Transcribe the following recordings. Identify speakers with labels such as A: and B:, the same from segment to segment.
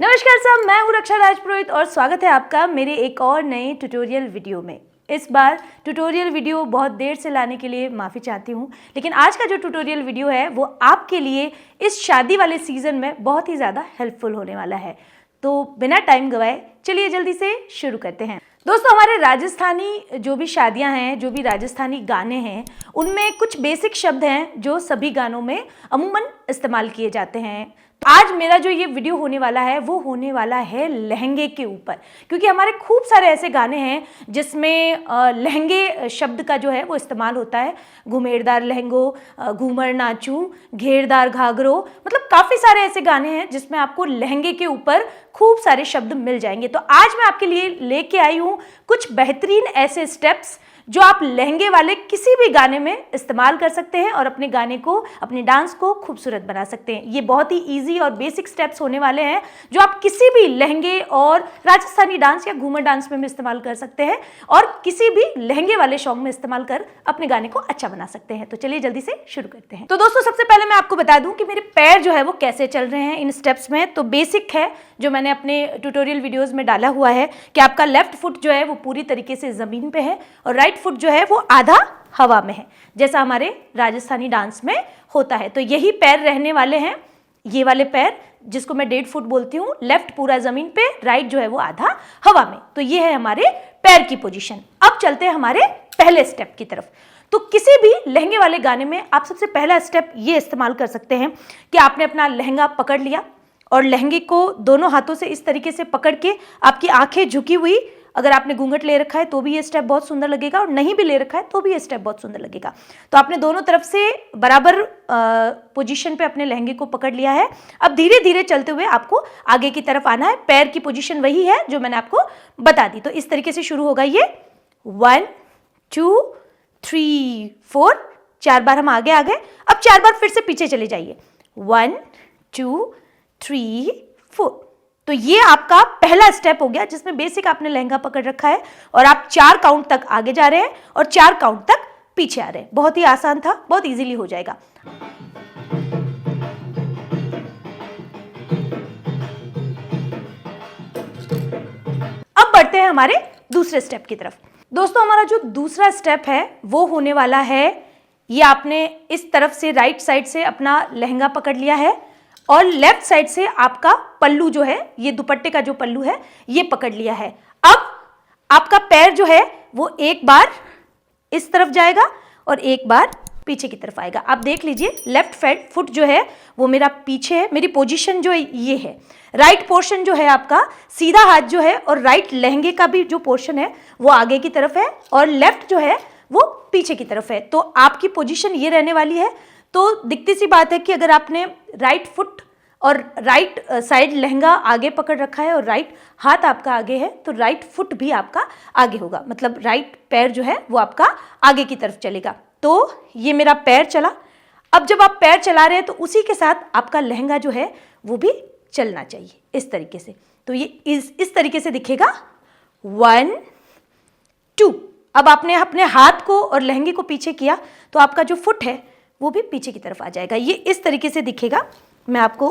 A: नमस्कार सब, मैं हूँ रक्षा राजपुरोहित और स्वागत है आपका मेरे एक और नए ट्यूटोरियल वीडियो में। इस बार ट्यूटोरियल वीडियो बहुत देर से लाने के लिए माफ़ी चाहती हूँ, लेकिन आज का जो ट्यूटोरियल वीडियो है वो आपके लिए इस शादी वाले सीज़न में बहुत ही ज़्यादा हेल्पफुल होने वाला है। तो बिना टाइम गवाए चलिए जल्दी से शुरू करते हैं। दोस्तों, हमारे राजस्थानी जो भी शादियां हैं, जो भी राजस्थानी गाने हैं, उनमें कुछ बेसिक शब्द हैं जो सभी गानों में अमूमन इस्तेमाल किए जाते हैं। तो आज मेरा जो ये वीडियो होने वाला है वो होने वाला है लहंगे के ऊपर, क्योंकि हमारे खूब सारे ऐसे गाने हैं जिसमें लहंगे शब्द का जो है वो इस्तेमाल होता है। घुमेरदार लहंगो, घूमर नाचूं, घेरदार घाघरो, मतलब काफ़ी सारे ऐसे गाने हैं जिसमें आपको लहंगे के ऊपर खूब सारे शब्द मिल जाएंगे। तो आज मैं आपके लिए लेके आई हूँ कुछ बेहतरीन ऐसे स्टेप्स जो आप लहंगे वाले किसी भी गाने में इस्तेमाल कर सकते हैं और अपने गाने को, अपने डांस को खूबसूरत बना सकते हैं। ये बहुत ही इजी और बेसिक स्टेप्स होने वाले हैं जो आप किसी भी लहंगे और राजस्थानी डांस या घूमर डांस में भी इस्तेमाल कर सकते हैं और किसी भी लहंगे वाले सॉन्ग में इस्तेमाल कर अपने गाने को अच्छा बना सकते हैं। तो चलिए जल्दी से शुरू करते हैं। तो दोस्तों, सबसे पहले मैं आपको बता दूं कि मेरे पैर जो है वो कैसे चल रहे हैं इन स्टेप्स में। तो बेसिक है जो मैंने अपने ट्यूटोरियल वीडियोस में डाला हुआ है कि आपका लेफ्ट फुट जो है वो पूरी तरीके से जमीन पे है और राइट फुट जो है वो आधा हवा में है, जैसा हमारे राजस्थानी डांस में होता है। तो यही पैर रहने वाले हैं, ये वाले पैर जिसको मैं 1.5 फुट बोलती हूँ। लेफ्ट पूरा जमीन पे, राइट जो है वो आधा हवा में। तो ये है हमारे पैर की पोजीशन। अब चलते हैं हमारे पहले स्टेप की तरफ। तो किसी भी लहंगे वाले गाने में आप सबसे पहला स्टेप ये इस्तेमाल कर सकते हैं कि आपने अपना लहंगा पकड़ लिया और लहंगे को दोनों हाथों से इस तरीके से पकड़ के आपकी आंखें झुकी हुई, अगर आपने घूंघट ले रखा है तो भी ये स्टेप बहुत सुंदर लगेगा और नहीं भी ले रखा है तो भी ये स्टेप बहुत सुंदर लगेगा। तो आपने दोनों तरफ से बराबर पोजीशन पे अपने लहंगे को पकड़ लिया है। अब धीरे धीरे चलते हुए आपको आगे की तरफ आना है। पैर की पोजीशन वही है जो मैंने आपको बता दी। तो इस तरीके से शुरू होगा ये 1 2 3 4, 4 बार हम आगे आ गए। अब 4 बार फिर से पीछे चले जाइए। 1 2 3 4। तो ये आपका पहला स्टेप हो गया जिसमें बेसिक आपने लहंगा पकड़ रखा है और आप 4 काउंट तक आगे जा रहे हैं और 4 काउंट तक पीछे आ रहे हैं। बहुत ही आसान था, बहुत इजीली हो जाएगा। अब बढ़ते हैं हमारे दूसरे स्टेप की तरफ। दोस्तों, हमारा जो दूसरा स्टेप है वो होने वाला है, ये आपने इस तरफ से राइट साइड से अपना लहंगा पकड़ लिया है और लेफ्ट साइड से आपका पल्लू जो है, ये दुपट्टे का जो पल्लू है, ये पकड़ लिया है। अब आपका पैर जो है वो एक बार इस तरफ जाएगा और एक बार पीछे की तरफ आएगा। आप देख लीजिए, लेफ्ट फुट जो है वो मेरा पीछे है, मेरी पोजीशन जो है ये है। राइट पोर्शन जो है आपका सीधा हाथ जो है और राइट लहंगे का भी जो पोर्शन है वो आगे की तरफ है और लेफ्ट जो है वो पीछे की तरफ है। तो आपकी पोजीशन ये रहने वाली है। तो दिखती सी बात है कि अगर आपने राइट फुट और राइट साइड लहंगा आगे पकड़ रखा है और राइट हाथ आपका आगे है तो राइट फुट भी आपका आगे होगा, मतलब राइट पैर जो है वो आपका आगे की तरफ चलेगा। तो ये मेरा पैर चला। अब जब आप पैर चला रहे हैं तो उसी के साथ आपका लहंगा जो है वो भी चलना चाहिए इस तरीके से। तो ये इस तरीके से दिखेगा 1 2। अब आपने अपने हाथ को और लहंगे को पीछे किया तो आपका जो फुट है वो भी पीछे की तरफ आ जाएगा। ये इस तरीके से दिखेगा। मैं आपको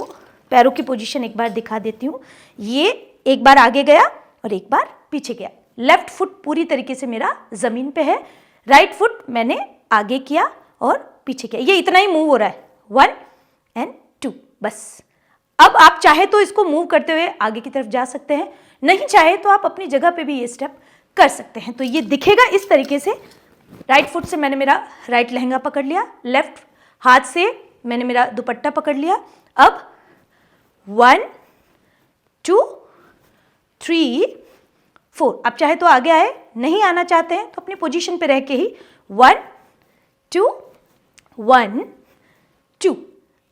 A: पैरों की पोजीशन एक बार दिखा देती हूँ। ये एक बार आगे गया और एक बार पीछे गया। लेफ्ट फुट पूरी तरीके से मेरा जमीन पे है, राइट फुट मैंने आगे किया और पीछे किया। ये इतना ही मूव हो रहा है, 1 and 2 बस। अब आप चाहे तो इसको मूव करते हुए आगे की तरफ जा सकते हैं, नहीं चाहे तो आप अपनी जगह पे भी ये स्टेप कर सकते हैं। तो ये दिखेगा इस तरीके से। राइट फुट से मैंने मेरा राइट लहंगा पकड़ लिया, लेफ्ट हाथ से मैंने मेरा दुपट्टा पकड़ लिया। अब 1 2 3 4। आप चाहे तो आगे आए, नहीं आना चाहते हैं तो अपनी पोजीशन पे रह के ही 1 2 1 2।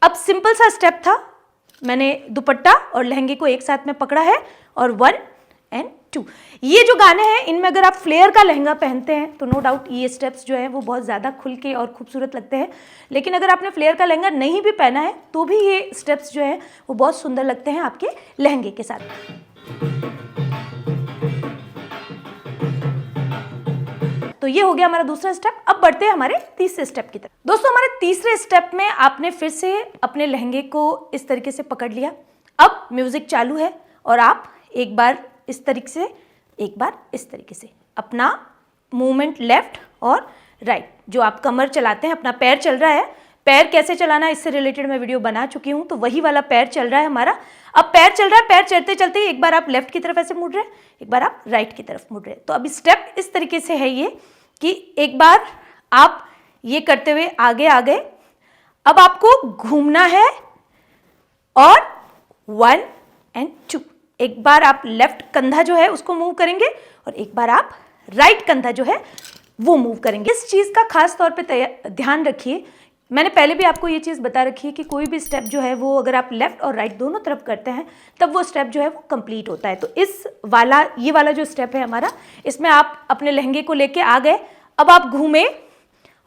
A: अब सिंपल सा स्टेप था, मैंने दुपट्टा और लहंगे को एक साथ में पकड़ा है और 1 and 2। ये जो गाने हैं इनमें अगर आप फ्लेयर का लहंगा पहनते हैं तो नो डाउट ये स्टेप्स जो है वो बहुत ज़्यादा खुल के और खूबसूरत लगते हैं। लेकिन अगर आपने फ्लेयर का लहंगा नहीं भी पहना है तो भी ये स्टेप्स जो है वो बहुत सुंदर लगते हैं आपके लहंगे के साथ। तो ये हो गया हमारा दूसरा स्टेप। अब बढ़ते हैं हमारे तीसरे स्टेप की तरफ। दोस्तों, हमारे तीसरे स्टेप में आपने फिर से अपने लहंगे को इस तरीके से पकड़ लिया। अब म्यूजिक चालू है, और आप एक बार इस तरीके से, एक बार इस तरीके से अपना मूवमेंट लेफ्ट और राइट, जो आप कमर चलाते हैं, अपना पैर चल रहा है, पैर कैसे चलाना इससे रिलेटेड मैं वीडियो बना चुकी हूँ, तो वही वाला पैर चल रहा है हमारा। अब पैर चल रहा है, पैर चलते चलते एक बार आप लेफ्ट की तरफ ऐसे मुड़ रहे हैं, एक बार आप राइट की तरफ मुड़ रहे हैं। तो अब स्टेप इस तरीके से है ये कि एक बार आप ये करते हुए आगे आ गए, अब आपको घूमना है और 1 and 2, एक बार आप लेफ्ट कंधा जो है उसको मूव करेंगे और एक बार आप राइट कंधा जो है वो मूव करेंगे। इस चीज़ का खास तौर पे ध्यान रखिए, मैंने पहले भी आपको ये चीज़ बता रखी है कि कोई भी स्टेप जो है वो अगर आप लेफ्ट और राइट दोनों तरफ करते हैं तब वो स्टेप जो है वो कंप्लीट होता है। तो ये वाला जो स्टेप है हमारा, इसमें आप अपने लहंगे को लेके आ गए, अब आप घूमे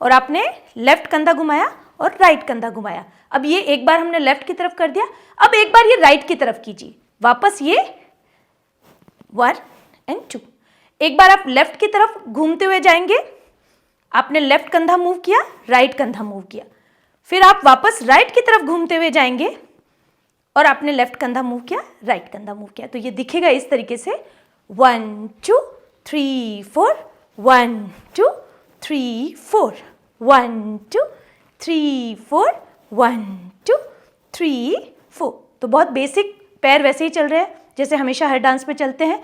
A: और आपने लेफ्ट कंधा घुमाया और राइट कंधा घुमाया। अब ये एक बार हमने लेफ्ट की तरफ कर दिया, अब एक बार ये राइट की तरफ कीजिए, वापस ये 1 and 2, एक बार आप लेफ्ट की तरफ घूमते हुए जाएंगे, आपने लेफ्ट कंधा मूव किया, राइट कंधा मूव किया, फिर आप वापस राइट की तरफ घूमते हुए जाएंगे और आपने लेफ्ट कंधा मूव किया, राइट कंधा मूव किया। तो ये दिखेगा इस तरीके से 1 2 3 4, 1 2 3 4, 1 2 3 4, 1 2 3 4। तो बहुत बेसिक पैर वैसे ही चल रहे हैं जैसे हमेशा हर डांस में चलते हैं।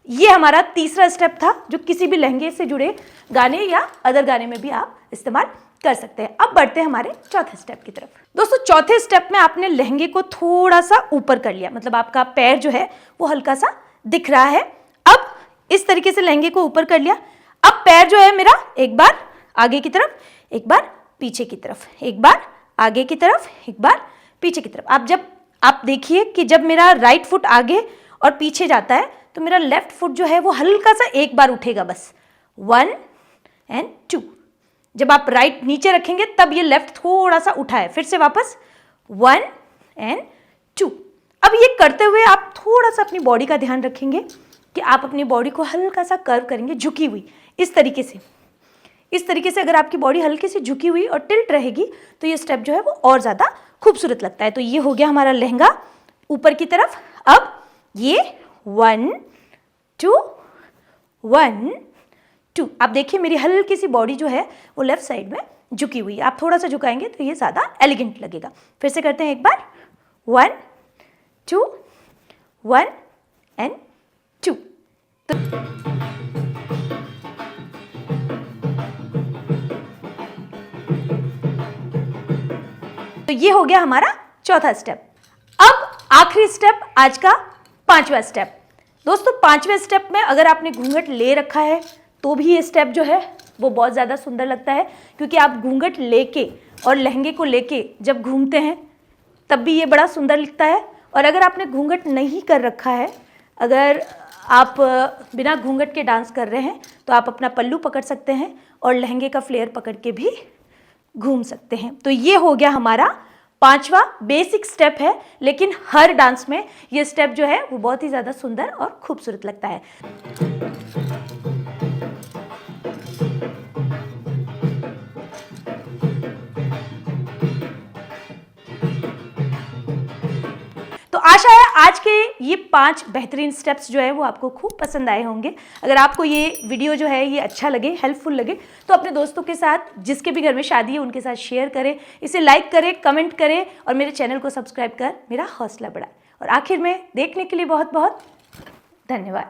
A: ये हमारा तीसरा स्टेप था जो किसी भी लहंगे से जुड़े गाने या अदर गाने में भी आप इस्तेमाल कर सकते हैं। अब बढ़ते हैं हमारे चौथे स्टेप की तरफ। दोस्तों चौथे स्टेप में आपने लहंगे को थोड़ा सा ऊपर कर लिया, मतलब आपका पैर जो है वो हल्का सा दिख रहा है। अब इस तरीके से लहंगे को ऊपर कर लिया, अब पैर जो है मेरा एक बार आगे की तरफ, एक बार पीछे की तरफ, एक बार आगे की तरफ, एक बार पीछे की तरफ। आप देखिए कि जब मेरा राइट फुट आगे और पीछे जाता है तो मेरा लेफ्ट फुट जो है वो हल्का सा एक बार उठेगा, बस 1 and 2। जब आप राइट नीचे रखेंगे तब ये लेफ्ट थोड़ा सा उठा है, फिर से वापस 1 and 2। अब ये करते हुए आप थोड़ा सा अपनी बॉडी का ध्यान रखेंगे कि आप अपनी बॉडी को हल्का सा कर्व करेंगे, झुकी हुई इस तरीके से अगर आपकी बॉडी हल्की सी झुकी हुई और टिल्ट रहेगी तो ये स्टेप जो है वो और ज़्यादा खूबसूरत लगता है। तो ये हो गया हमारा लहंगा ऊपर की तरफ। अब ये 1 2 1 2। आप देखिए मेरी हल्की सी बॉडी जो है वो लेफ्ट साइड में झुकी हुई है, आप थोड़ा सा झुकाएंगे तो ये ज़्यादा एलिगेंट लगेगा। फिर से करते हैं एक बार 1 2 1 and 2। तो ये हो गया हमारा चौथा स्टेप। अब आखिरी स्टेप, आज का 5वां स्टेप। दोस्तों 5वें स्टेप में अगर आपने घूंघट ले रखा है तो भी ये स्टेप जो है वो बहुत ज़्यादा सुंदर लगता है, क्योंकि आप घूंघट लेके और लहंगे को लेके जब घूमते हैं तब भी ये बड़ा सुंदर लगता है। और अगर आपने घूंघट नहीं कर रखा है, अगर आप बिना घूंघट के डांस कर रहे हैं तो आप अपना पल्लू पकड़ सकते हैं और लहंगे का फ्लेयर पकड़ के भी घूम सकते हैं। तो ये हो गया हमारा 5वां बेसिक स्टेप है, लेकिन हर डांस में ये स्टेप जो है वो बहुत ही ज़्यादा सुंदर और खूबसूरत लगता है। तो आशा है आज के ये 5 बेहतरीन स्टेप्स जो है वो आपको खूब पसंद आए होंगे। अगर आपको ये वीडियो जो है ये अच्छा लगे, हेल्पफुल लगे, तो अपने दोस्तों के साथ, जिसके भी घर में शादी है उनके साथ शेयर करें, इसे लाइक करें, कमेंट करें और मेरे चैनल को सब्सक्राइब कर मेरा हौसला बढ़ाएं। और आखिर में देखने के लिए बहुत बहुत धन्यवाद।